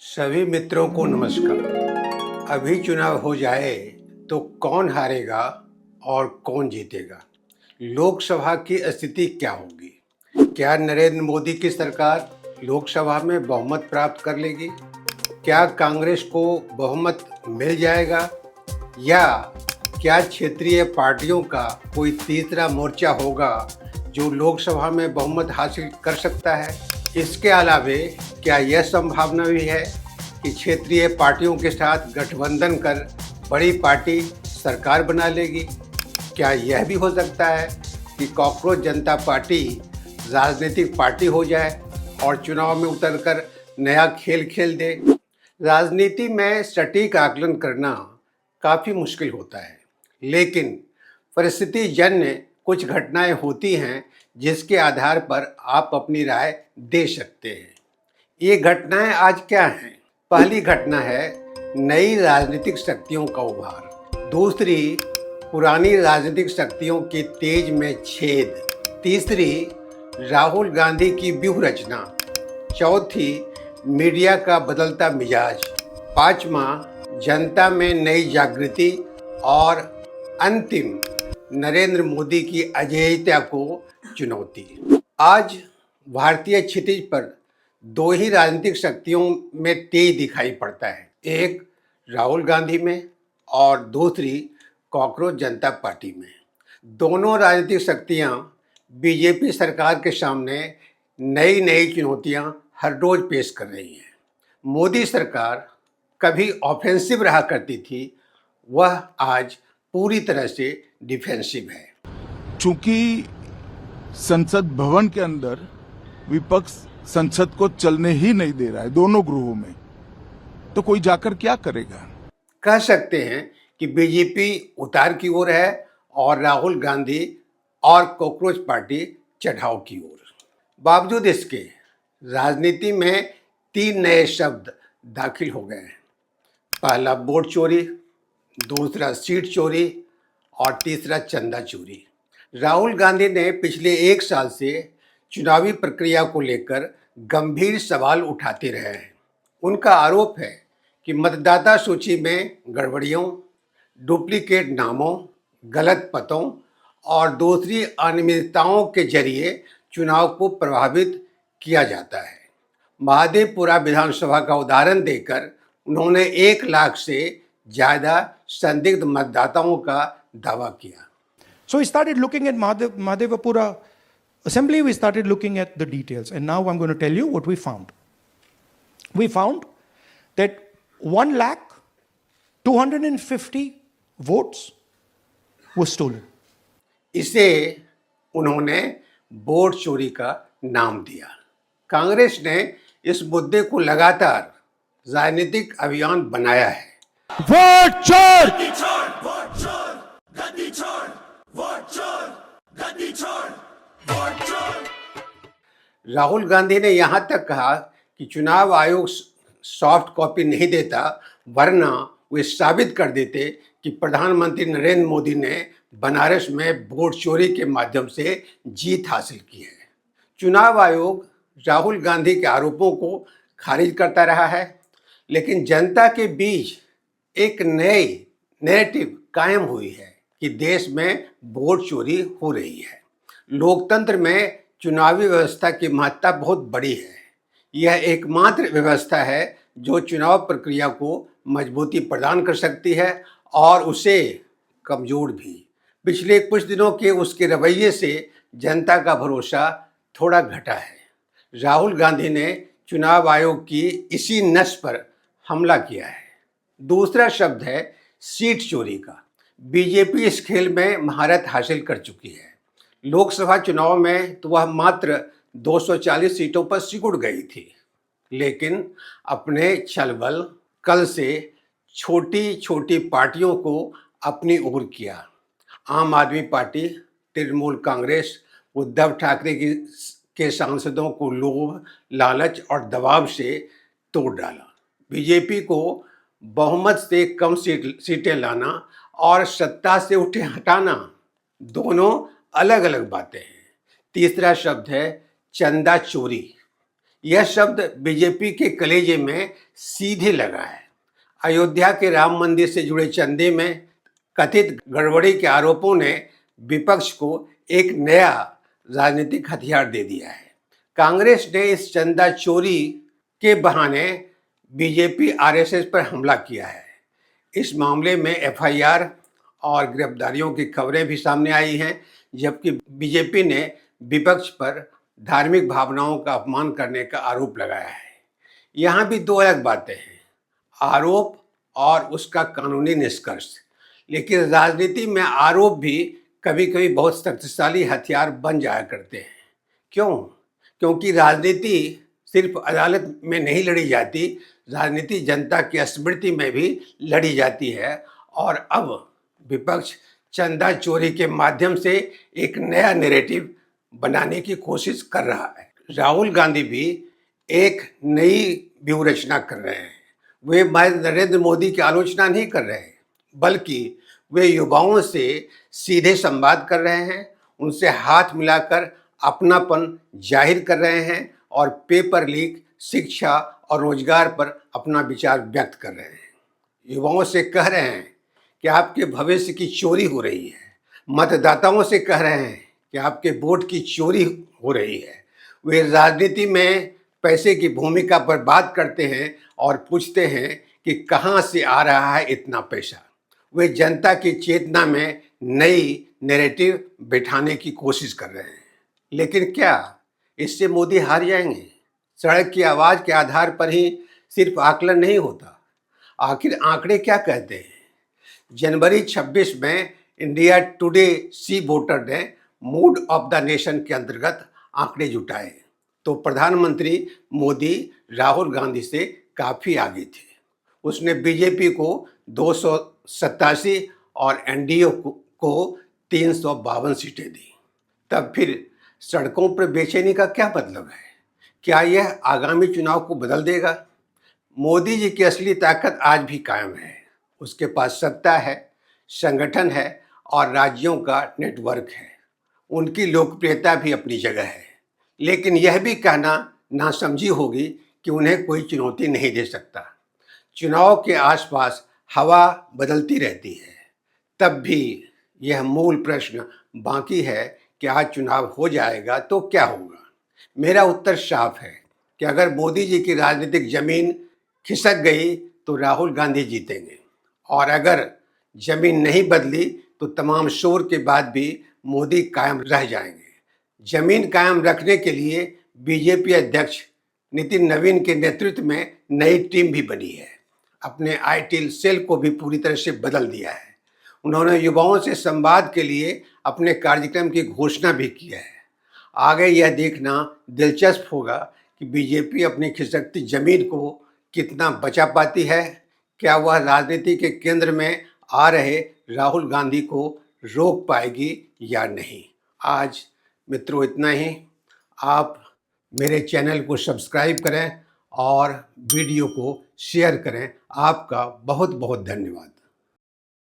सभी मित्रों को नमस्कार। अभी चुनाव हो जाए तो कौन हारेगा और कौन जीतेगा? लोकसभा की स्थिति क्या होगी? क्या नरेंद्र मोदी की सरकार लोकसभा में बहुमत प्राप्त कर लेगी? क्या कांग्रेस को बहुमत मिल जाएगा या क्या क्षेत्रीय पार्टियों का कोई तीसरा मोर्चा होगा जो लोकसभा में बहुमत हासिल कर सकता है? इसके अलावे क्या यह संभावना भी है कि क्षेत्रीय पार्टियों के साथ गठबंधन कर बड़ी पार्टी सरकार बना लेगी? क्या यह भी हो सकता है कि कॉकरोच जनता पार्टी राजनीतिक पार्टी हो जाए और चुनाव में उतरकर नया खेल खेल दे? राजनीति में सटीक आकलन करना काफ़ी मुश्किल होता है, लेकिन परिस्थिति जन्य कुछ घटनाएं होती हैं जिसके आधार पर आप अपनी राय दे सकते हैं। ये घटनाएं आज क्या हैं? पहली घटना है नई राजनीतिक शक्तियों का उभार। दूसरी, पुरानी राजनीतिक शक्तियों के तेज में छेद। तीसरी, राहुल गांधी की व्यूह रचना। चौथी, मीडिया का बदलता मिजाज। पांचवा, जनता में नई जागृति। और अंतिम, नरेंद्र मोदी की अजेयता को चुनौती। आज भारतीय क्षितिज पर दो ही राजनीतिक शक्तियों में तेज दिखाई पड़ता है, एक राहुल गांधी में और दूसरी कॉकरोच जनता पार्टी में। दोनों राजनीतिक शक्तियां बीजेपी सरकार के सामने नई नई चुनौतियां हर रोज पेश कर रही हैं। मोदी सरकार कभी ऑफेंसिव रहा करती थी, वह आज पूरी तरह से डिफेंसिव है। चूंकि संसद भवन के अंदर विपक्ष संसद को चलने ही नहीं दे रहा है दोनों गृहों में, तो कोई जाकर क्या करेगा? कह सकते हैं कि बीजेपी उतार की ओर है और राहुल गांधी और कॉकरोच पार्टी चढ़ाव की ओर। बावजूद इसके राजनीति में तीन नए शब्द दाखिल हो गए हैं। पहला वोट चोरी, दूसरा सीट चोरी और तीसरा चंदा चोरी। राहुल गांधी ने पिछले एक साल से चुनावी प्रक्रिया को लेकर गंभीर सवाल उठाते रहे हैं। उनका आरोप है कि मतदाता सूची में गड़बड़ियों, डुप्लीकेट नामों, गलत पतों और दूसरी अनियमितताओं के जरिए चुनाव को प्रभावित किया जाता है। महादेवपुरा विधानसभा का उदाहरण देकर उन्होंने 1 लाख से ज्यादा संदिग्ध मतदाताओं का दावा किया। So we started looking at Madhevapura assembly, we started looking at the details. And now I'm going to tell you what we found. We found that 1,250,000 votes were stolen. इसे उन्होंने वोट चोरी का नाम दिया। कांग्रेस ने इस मुद्दे को लगातार राजनीतिक अभियान बनाया है। वोट चोर! राहुल गांधी ने यहां तक कहा कि चुनाव आयोग सॉफ्ट कॉपी नहीं देता, वरना वे साबित कर देते कि प्रधानमंत्री नरेंद्र मोदी ने बनारस में वोट चोरी के माध्यम से जीत हासिल की है। चुनाव आयोग राहुल गांधी के आरोपों को खारिज करता रहा है, लेकिन जनता के बीच एक नई नैरेटिव कायम हुई है कि देश में वोट चोरी हो रही है। लोकतंत्र में चुनावी व्यवस्था की महत्ता बहुत बड़ी है। यह एकमात्र व्यवस्था है जो चुनाव प्रक्रिया को मजबूती प्रदान कर सकती है और उसे कमजोर भी। पिछले कुछ दिनों के उसके रवैये से जनता का भरोसा थोड़ा घटा है। राहुल गांधी ने चुनाव आयोग की इसी नस पर हमला किया है। दूसरा शब्द है सीट चोरी का। बीजेपी इस खेल में महारत हासिल कर चुकी है। लोकसभा चुनाव में तो वह मात्र 240 सीटों पर सिकुड़ गई थी, लेकिन अपने छलबल कल से छोटी छोटी पार्टियों को अपनी ओर किया। आम आदमी पार्टी, तृणमूल कांग्रेस, उद्धव ठाकरे के सांसदों को लोभ, लालच और दबाव से तोड़ डाला। बीजेपी को बहुमत से कम सीटें लाना और सत्ता से उठे हटाना दोनों अलग अलग बातें हैं। तीसरा शब्द है चंदा चोरी। यह शब्द बीजेपी के कलेजे में सीधे लगा है। अयोध्या के राम मंदिर से जुड़े चंदे में कथित गड़बड़ी के आरोपों ने विपक्ष को एक नया राजनीतिक हथियार दे दिया है। कांग्रेस ने इस चंदा चोरी के बहाने बीजेपी आरएसएस पर हमला किया है। इस मामले में एफआईआर और गिरफ्तारियों की खबरें भी सामने आई हैं, जबकि बीजेपी ने विपक्ष पर धार्मिक भावनाओं का अपमान करने का आरोप लगाया है। यहाँ भी दो अलग बातें हैं, आरोप और उसका कानूनी निष्कर्ष। लेकिन राजनीति में आरोप भी कभी कभी बहुत शक्तिशाली हथियार बन जाया करते हैं। क्यों? क्योंकि राजनीति सिर्फ अदालत में नहीं लड़ी जाती, राजनीति जनता की स्मृति में भी लड़ी जाती है। और अब विपक्ष चंदा चोरी के माध्यम से एक नया नैरेटिव बनाने की कोशिश कर रहा है। राहुल गांधी भी एक नई व्यूह रचना कर रहे हैं। वे नरेंद्र मोदी की आलोचना नहीं कर रहे हैं, बल्कि वे युवाओं से सीधे संवाद कर रहे हैं, उनसे हाथ मिलाकर अपनापन जाहिर कर रहे हैं और पेपर लीक, शिक्षा और रोजगार पर अपना विचार व्यक्त कर रहे हैं। युवाओं से कह रहे हैं कि आपके भविष्य की चोरी हो रही है। मतदाताओं से कह रहे हैं कि आपके वोट की चोरी हो रही है। वे राजनीति में पैसे की भूमिका पर बात करते हैं और पूछते हैं कि कहाँ से आ रहा है इतना पैसा। वे जनता की चेतना में नई नैरेटिव बिठाने की कोशिश कर रहे हैं। लेकिन क्या इससे मोदी हार जाएंगे? सड़क की आवाज़ के आधार पर ही सिर्फ आकलन नहीं होता। आखिर आंकड़े क्या कहते हैं? जनवरी 26 में इंडिया टुडे सी वोटर ने मूड ऑफ द नेशन के अंतर्गत आंकड़े जुटाए तो प्रधानमंत्री मोदी राहुल गांधी से काफ़ी आगे थे। उसने बीजेपी को 287 और एनडीए को 352 सीटें दी। तब फिर सड़कों पर बेचैनी का क्या मतलब है? क्या यह आगामी चुनाव को बदल देगा? मोदी जी की असली ताकत आज भी कायम है। उसके पास सत्ता है, संगठन है और राज्यों का नेटवर्क है। उनकी लोकप्रियता भी अपनी जगह है। लेकिन यह भी कहना नासमझी होगी कि उन्हें कोई चुनौती नहीं दे सकता। चुनाव के आसपास हवा बदलती रहती है। तब भी यह मूल प्रश्न बाकी है कि आज चुनाव हो जाएगा तो क्या होगा? मेरा उत्तर साफ है कि अगर मोदी जी की राजनीतिक जमीन खिसक गई तो राहुल गांधी जीतेंगे, और अगर जमीन नहीं बदली तो तमाम शोर के बाद भी मोदी कायम रह जाएंगे। जमीन कायम रखने के लिए बीजेपी अध्यक्ष नितिन नवीन के नेतृत्व में नई टीम भी बनी है। अपने आईटी सेल को भी पूरी तरह से बदल दिया है। उन्होंने युवाओं से संवाद के लिए अपने कार्यक्रम की घोषणा भी की है। आगे यह देखना दिलचस्प होगा कि बीजेपी अपनी खिसकती जमीन को कितना बचा पाती है। क्या वह राजनीति के केंद्र में आ रहे राहुल गांधी को रोक पाएगी या नहीं? आज मित्रों इतना ही। आप मेरे चैनल को सब्सक्राइब करें और वीडियो को शेयर करें। आपका बहुत बहुत धन्यवाद।